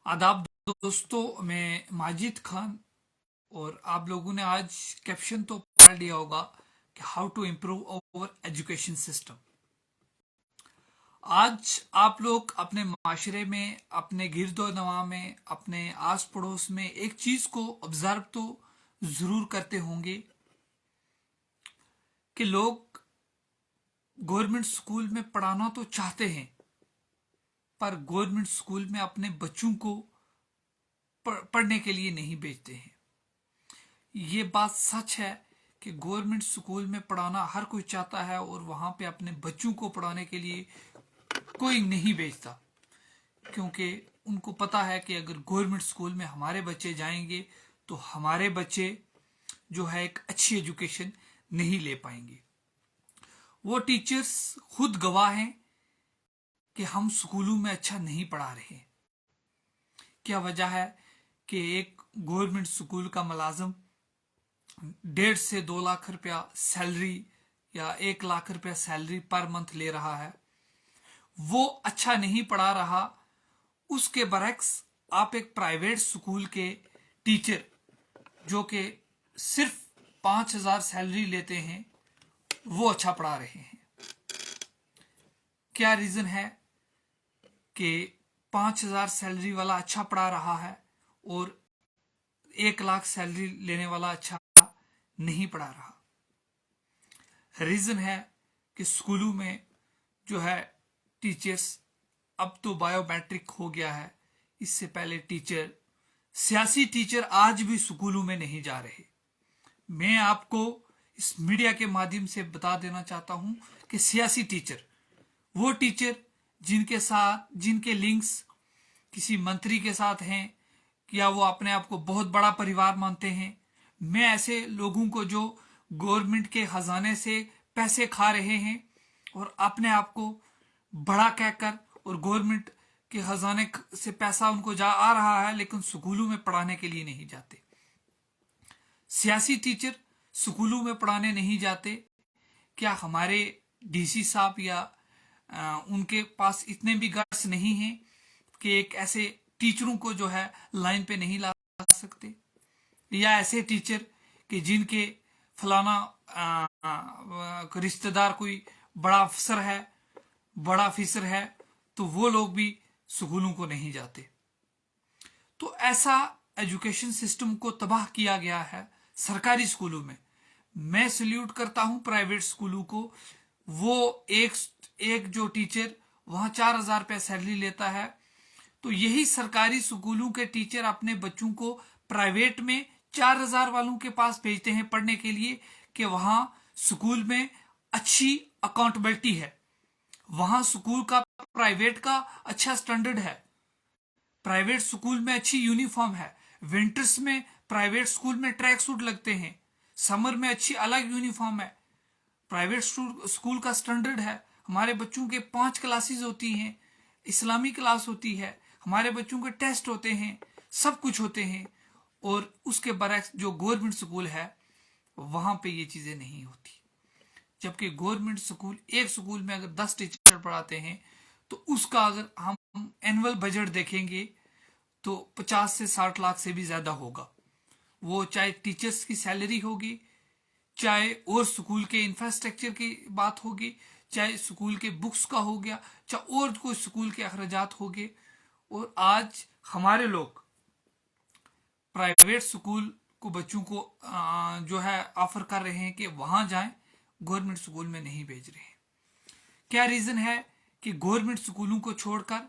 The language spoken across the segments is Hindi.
आदाब दोस्तों, मैं माजिद खान। और आप लोगों ने आज कैप्शन तो पढ़ लिया होगा कि how to improve our education system. आज आप लोग अपने माशरे में, अपने गिरदो नवा में, अपने आस पड़ोस में एक चीज को ऑब्जर्व तो जरूर करते होंगे कि लोग गवर्नमेंट स्कूल में पढ़ाना तो चाहते हैं, पर गवर्नमेंट स्कूल में अपने बच्चों को पढ़ने के लिए नहीं भेजते हैं। ये बात सच है कि गवर्नमेंट स्कूल में पढ़ाना हर कोई चाहता है और वहां पे अपने बच्चों को पढ़ाने के लिए कोई नहीं भेजता, क्योंकि उनको पता है कि अगर गवर्नमेंट स्कूल में हमारे बच्चे जाएंगे तो हमारे बच्चे जो है एक अच्छी एजुकेशन नहीं ले पाएंगे। वो टीचर्स खुद गवाह हैं कि हम स्कूलों में अच्छा नहीं पढ़ा रहे। क्या वजह है कि एक गवर्नमेंट स्कूल का मुलाजिम 1.5 से 2 लाख रुपया सैलरी या 1 लाख रुपया सैलरी पर मंथ ले रहा है, वो अच्छा नहीं पढ़ा रहा। उसके बरक्स आप एक प्राइवेट स्कूल के टीचर जो कि सिर्फ 5,000 सैलरी लेते हैं, वो अच्छा पढ़ा रहे हैं। क्या रीजन है कि 5,000 सैलरी वाला अच्छा पढ़ा रहा है और 1 लाख सैलरी लेने वाला अच्छा नहीं पढ़ा रहा? रीजन है कि स्कूलों में जो है टीचर्स, अब तो बायोमेट्रिक हो गया है, इससे पहले टीचर, सियासी टीचर आज भी स्कूलों में नहीं जा रहे। मैं आपको इस मीडिया के माध्यम से बता देना चाहता हूं कि सियासी टीचर, वो टीचर जिनके लिंक्स किसी मंत्री के साथ हैं या वो अपने आप को बहुत बड़ा परिवार मानते हैं, मैं ऐसे लोगों को जो गवर्नमेंट के खजाने से पैसे खा रहे हैं और अपने आप को बड़ा कहकर, और गवर्नमेंट के खजाने से पैसा उनको जा आ रहा है लेकिन स्कूलों में पढ़ाने के लिए नहीं जाते। सियासी टीचर स्कूलों में पढ़ाने नहीं जाते। क्या हमारे डीसी साहब या उनके पास इतने भी गट्स नहीं हैं कि एक ऐसे टीचरों को जो है लाइन पे नहीं ला सकते? या ऐसे टीचर कि जिनके फलाना रिश्तेदार कोई बड़ा अफसर है, बड़ा ऑफिसर है, तो वो लोग भी स्कूलों को नहीं जाते। तो ऐसा एजुकेशन सिस्टम को तबाह किया गया है सरकारी स्कूलों में। मैं सल्यूट करता हूं प्राइवेट स्कूलों को। वो एक जो टीचर वहां 4,000 रुपया सैलरी लेता है, तो यही सरकारी स्कूलों के टीचर अपने बच्चों को प्राइवेट में 4,000 वालों के पास भेजते हैं पढ़ने के लिए कि वहां स्कूल में अच्छी अकाउंटेबिलिटी है, वहां स्कूल का प्राइवेट का अच्छा स्टैंडर्ड है, प्राइवेट स्कूल में अच्छी यूनिफॉर्म है, विंटर्स में प्राइवेट स्कूल में ट्रैक सूट लगते हैं, समर में अच्छी अलग यूनिफॉर्म है, प्राइवेट स्कूल का स्टैंडर्ड है। हमारे बच्चों के 5 क्लासेस होती हैं, इस्लामी क्लास होती है, हमारे बच्चों के टेस्ट होते हैं, सब कुछ होते हैं। और उसके बरक्स जो गवर्नमेंट स्कूल है वहां पे ये चीजें नहीं होती। जबकि गवर्नमेंट स्कूल, एक स्कूल में अगर 10 टीचर पढ़ाते हैं तो उसका अगर हम एनुअल बजट देखेंगे तो 50 से 60 लाख से भी ज्यादा होगा। वो चाहे टीचर्स की सैलरी होगी, चाहे और स्कूल के इंफ्रास्ट्रक्चर की बात होगी, चाहे स्कूल के बुक्स का हो गया, चाहे और कोई स्कूल के अखराजात हो गए। और आज हमारे लोग प्राइवेट स्कूल को बच्चों को जो है ऑफर कर रहे हैं कि वहां जाएं, गवर्नमेंट स्कूल में नहीं भेज रहे हैं। क्या रीजन है कि गवर्नमेंट स्कूलों को छोड़कर,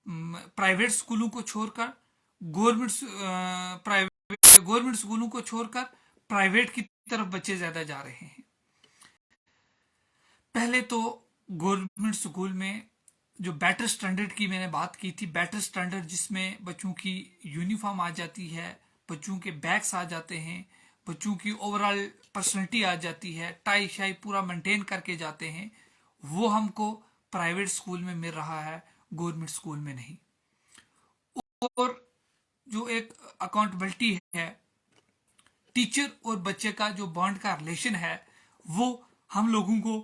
प्राइवेट स्कूलों को छोड़कर, गवर्नमेंट स्कूलों को छोड़कर प्राइवेट की तरफ बच्चे ज्यादा जा रहे हैं? पहले तो गवर्नमेंट स्कूल में जो बेटर स्टैंडर्ड की मैंने बात की थी, बेटर स्टैंडर्ड जिसमें बच्चों की यूनिफॉर्म आ जाती है, बच्चों के बैग्स आ जाते हैं, बच्चों की ओवरऑल पर्सनैलिटी आ जाती है, टाई शाई पूरा मेंटेन करके जाते हैं, वो हमको प्राइवेट स्कूल में मिल रहा है, गवर्नमेंट स्कूल में नहीं। और जो एक अकाउंटेबिलिटी है, टीचर और बच्चे का जो बॉन्ड का रिलेशन है, वो हम लोगों को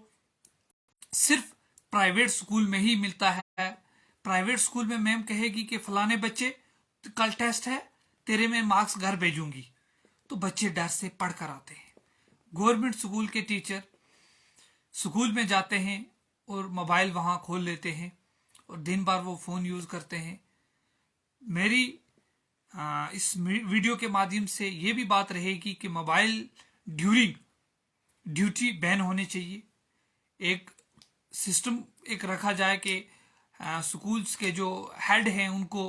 सिर्फ प्राइवेट स्कूल में ही मिलता है। प्राइवेट स्कूल में मैम कहेगी कि फलाने बच्चे कल टेस्ट है, तेरे में मार्क्स घर भेजूंगी। तो बच्चे डर से पढ़ कर आते हैं। गवर्नमेंट स्कूल के टीचर स्कूल में जाते हैं और मोबाइल वहां खोल लेते हैं और दिन भर वो फोन यूज करते हैं। मेरी इस वीडियो के माध्यम से ये भी बात रहेगी कि मोबाइल ड्यूरिंग ड्यूटी बैन होने चाहिए। एक सिस्टम एक रखा जाए कि स्कूल्स के जो हेड हैं उनको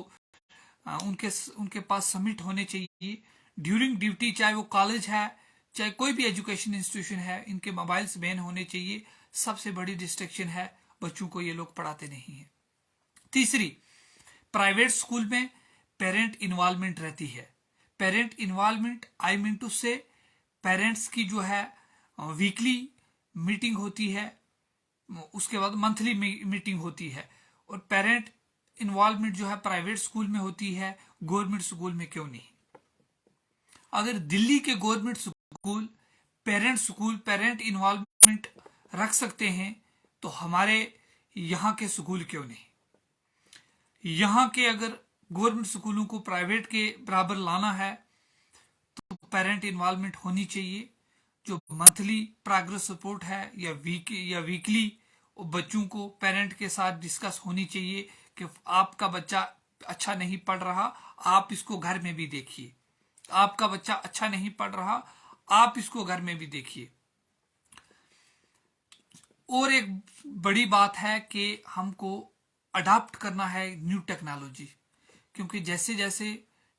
उनके पास सबमिट होने चाहिए ड्यूरिंग ड्यूटी, चाहे वो कॉलेज है चाहे कोई भी एजुकेशन इंस्टीट्यूशन है, इनके मोबाइल्स बैन होने चाहिए। सबसे बड़ी डिस्ट्रैक्शन है, बच्चों को ये लोग पढ़ाते नहीं है। तीसरी, प्राइवेट स्कूल में पेरेंट इन्वॉल्वमेंट रहती है। Parent involvement I mean to say parents की जो है वीकली मीटिंग होती है, उसके बाद मंथली मीटिंग होती है। और पेरेंट इन्वॉल्वमेंट जो है प्राइवेट स्कूल में होती है, गवर्नमेंट स्कूल में क्यों नहीं? अगर दिल्ली के गवर्नमेंट स्कूल पेरेंट इन्वॉल्वमेंट रख सकते हैं तो हमारे यहाँ के स्कूल क्यों नहीं? यहाँ के अगर गवर्नमेंट स्कूलों को प्राइवेट के बराबर लाना है तो पेरेंट इन्वॉल्वमेंट होनी चाहिए। जो मंथली प्रोग्रेस रिपोर्ट है या वीकली बच्चों को पेरेंट के साथ डिस्कस होनी चाहिए कि आपका बच्चा अच्छा नहीं पढ़ रहा, आप इसको घर में भी देखिए। आपका बच्चा अच्छा नहीं पढ़ रहा, आप इसको घर में भी देखिए। और एक बड़ी बात है कि हमको अडॉप्ट करना है न्यू टेक्नोलॉजी, क्योंकि जैसे जैसे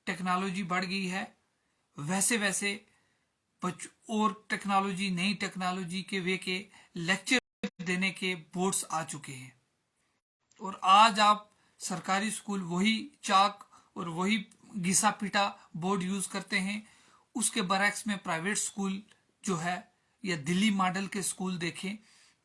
टेक्नोलॉजी बढ़ गई है वैसे वैसे और टेक्नोलॉजी नई टेक्नोलॉजी के वे के लेक्चर देने के बोर्ड्स आ चुके हैं। और आज आप सरकारी स्कूल वही चाक और वही घिसा पीटा बोर्ड यूज करते हैं। उसके बरक्स में प्राइवेट स्कूल जो है या दिल्ली मॉडल के स्कूल देखें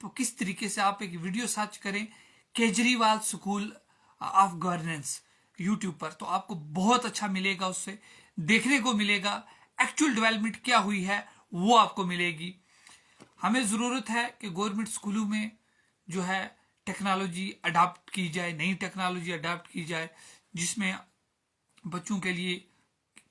तो किस तरीके से, आप एक वीडियो सर्च करें Kejriwal school of governance YouTube पर, तो आपको बहुत अच्छा मिलेगा, उससे देखने को मिलेगा एक्चुअल डेवलपमेंट क्या हुई है वो आपको मिलेगी। हमें जरूरत है कि गवर्नमेंट स्कूलों में जो है टेक्नोलॉजी अडॉप्ट की जाए, नई टेक्नोलॉजी अडॉप्ट की जाए, जिसमें बच्चों के लिए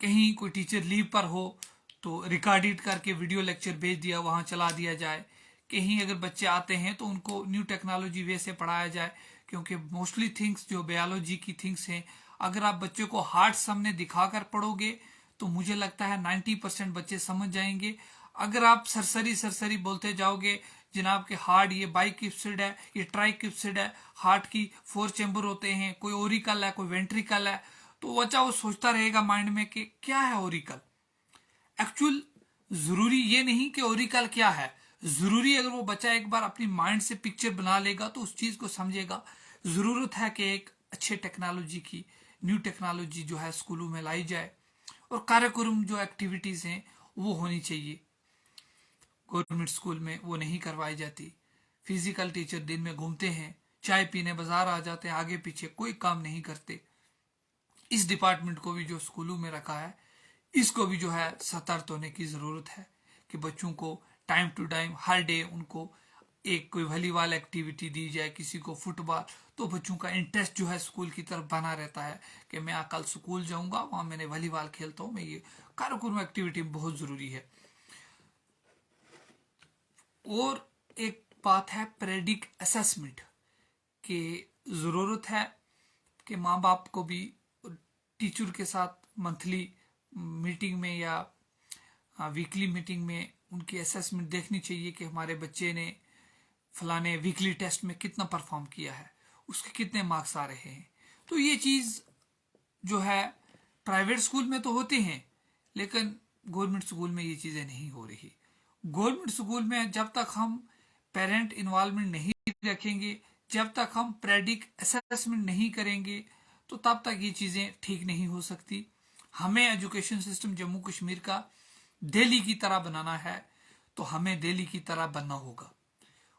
कहीं कोई टीचर लीव पर हो तो रिकॉर्डेड करके वीडियो लेक्चर भेज दिया, वहां चला दिया जाए। कहीं अगर बच्चे आते हैं तो उनको न्यू टेक्नोलॉजी वे से पढ़ाया जाए, क्योंकि मोस्टली थिंग्स जो बायोलॉजी की थिंग्स हैं अगर आप बच्चे को हार्ट सामने दिखाकर पढ़ोगे तो मुझे लगता है 90% बच्चे समझ जाएंगे। अगर आप सरसरी बोलते जाओगे जनाब के हार्ट ये बाइकिप्सिड है, ये ट्राइकिप्सिड है, हार्ट की 4 चैम्बर होते हैं, कोई ओरिकल है कोई वेंट्रिकल है, तो बच्चा वो सोचता रहेगा माइंड में कि क्या है ओरिकल। एक्चुअल जरूरी ये नहीं कि ओरिकल क्या है, जरूरी अगर वो बच्चा एक बार अपनी माइंड से पिक्चर बना लेगा तो उस चीज को समझेगा। जरूरत है कि एक अच्छे टेक्नोलॉजी की न्यू टेक्नोलॉजी जो है स्कूलों में लाई जाए और कार्यक्रम जो एक्टिविटीज हैं वो होनी चाहिए। गवर्नमेंट स्कूल में वो नहीं करवाई जाती। फिजिकल टीचर दिन में घूमते हैं, चाय पीने बाजार आ जाते हैं, आगे पीछे कोई काम नहीं करते। इस डिपार्टमेंट को भी जो स्कूलों में रखा है इसको भी जो है सतर्क होने की जरूरत है कि बच्चों को टाइम टू टाइम हर डे उनको एक कोई वॉलीबॉल एक्टिविटी दी जाए, किसी को फुटबॉल, तो बच्चों का इंटरेस्ट जो है स्कूल की तरफ बना रहता है कि मैं कल स्कूल जाऊंगा, वहां मैंने वॉलीबॉल खेलता हूँ। मैं ये कार्यक्रम एक्टिविटी बहुत जरूरी है। और एक बात है प्रेडिक असेसमेंट की जरूरत है कि माँ बाप को भी टीचर के साथ मंथली मीटिंग में या वीकली मीटिंग में उनकी असेसमेंट देखनी चाहिए कि हमारे बच्चे ने फलाने वीकली टेस्ट में कितना परफॉर्म किया है, उसके कितने मार्क्स आ रहे हैं। तो ये चीज जो है प्राइवेट स्कूल में तो होते हैं लेकिन गवर्नमेंट स्कूल में ये चीजें नहीं हो रही। गवर्नमेंट स्कूल में जब तक हम पेरेंट इन्वॉल्वमेंट नहीं रखेंगे, जब तक हम प्रेडिक असेसमेंट नहीं करेंगे तो तब तक ये चीजें ठीक नहीं हो सकती। हमें एजुकेशन सिस्टम जम्मू कश्मीर का दिल्ली की तरह बनाना है तो हमें दिल्ली की तरह बनना होगा,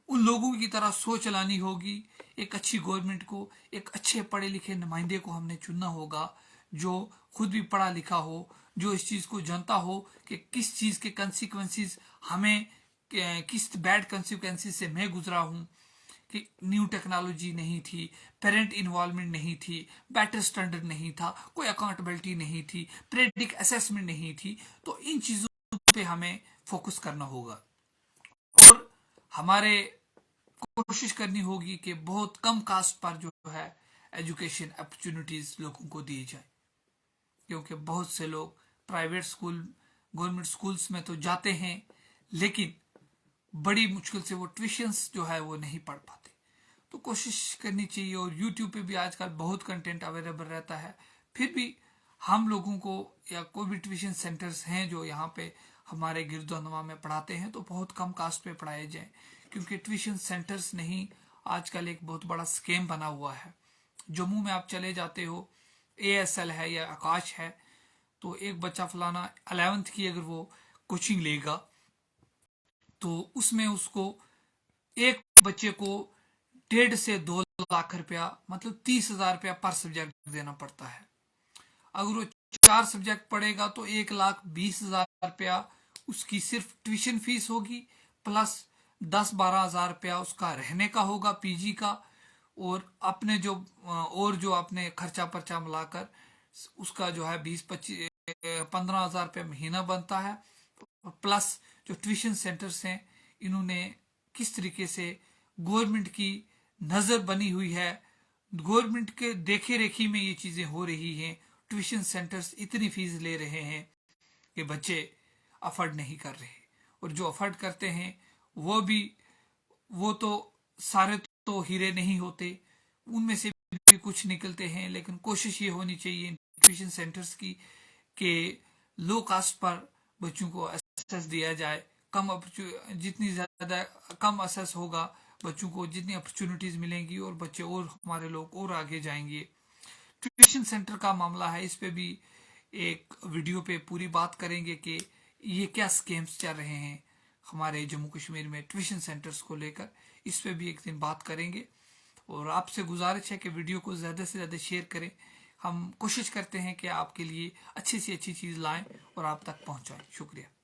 उन लोगों की तरह सोच लानी होगी। एक अच्छी गवर्नमेंट को, एक अच्छे पढ़े लिखे नुमाइंदे को हमने चुनना होगा जो खुद भी पढ़ा लिखा हो, जो इस चीज को जानता हो कि किस चीज के कंसिक्वेंसेस हमें, किस बैड कंसिक्वेंसेस से मैं गुजरा हूं, कि न्यू टेक्नोलॉजी नहीं थी, पेरेंट इन्वॉल्वमेंट नहीं थी, बेटर स्टैंडर्ड नहीं था, कोई अकाउंटेबिलिटी नहीं थी, प्रेडिक्ट असेसमेंट नहीं थी। तो इन चीज़ों पे हमें फोकस करना होगा और हमारे कोशिश करनी होगी कि बहुत कम कास्ट पर जो है एजुकेशन अपॉर्चुनिटीज लोगों को दी जाए, क्योंकि बहुत से लोग प्राइवेट स्कूल, गवर्नमेंट स्कूल्स में तो जाते हैं, लेकिन बड़ी मुश्किल से वो ट्यूशन्स जो है वो नहीं पढ़ पाते। तो कोशिश करनी चाहिए। और यूट्यूब पे भी आजकल बहुत कंटेंट अवेलेबल रहता है। फिर भी हम लोगों को, या कोई भी ट्यूशन सेंटर्स हैं जो यहाँ पे हमारे गिरदोनवा में पढ़ाते हैं, तो बहुत कम कास्ट पे पढ़ाए जाए, क्योंकि ट्यूशन सेंटर्स नहीं, आजकल एक बहुत बड़ा स्कैम बना हुआ है। जम्मू में आप चले जाते हो, ASL है या आकाश है, तो एक बच्चा फलाना 11th की अगर वो कोचिंग लेगा तो उसमें उसको एक बच्चे को 1.5 से 2 लाख रुपया, मतलब 30,000 रुपया पर सब्जेक्ट देना पड़ता है। अगर वो 4 सब्जेक्ट पढ़ेगा तो 1,20,000 रुपया उसकी सिर्फ ट्यूशन फीस होगी, प्लस 10-12 हजार रुपया उसका रहने का होगा, PG का, और अपने जो और जो अपने खर्चा पर्चा मिलाकर उसका जो है 15 हजार रुपया महीना बनता है। प्लस जो ट्यूशन सेंटर्स हैं, इन्होंने किस तरीके से गवर्नमेंट की नज़र बनी हुई है, गवर्नमेंट के देखे रेखी में ये चीज़ें हो रही हैं। ट्यूशन सेंटर्स इतनी फीस ले रहे हैं कि बच्चे अफोर्ड नहीं कर रहे, और जो अफोर्ड करते हैं वो तो सारे तो हीरे नहीं होते, उनमें से भी कुछ निकलते हैं। लेकिन कोशिश ये होनी चाहिए ट्यूशन सेंटर्स की कि लो कास्ट पर बच्चों को असेस दिया जाए। जितनी ज़्यादा कम असेस होगा बच्चों को, जितनी अपॉर्चुनिटीज़ मिलेंगी और बच्चे और हमारे लोग और आगे जाएंगे। ट्यूशन सेंटर का मामला है, इस पे भी एक वीडियो पे पूरी बात करेंगे कि ये क्या स्कैम्स चल रहे हैं हमारे जम्मू कश्मीर में ट्यूशन सेंटर्स को लेकर। इस पे भी एक दिन बात करेंगे। और आपसे गुजारिश है कि वीडियो को ज़्यादा से ज़्यादा शेयर करें। हम कोशिश करते हैं कि आपके लिए अच्छी से अच्छी चीज़ लाएं और आप तक पहुंचाएं। शुक्रिया।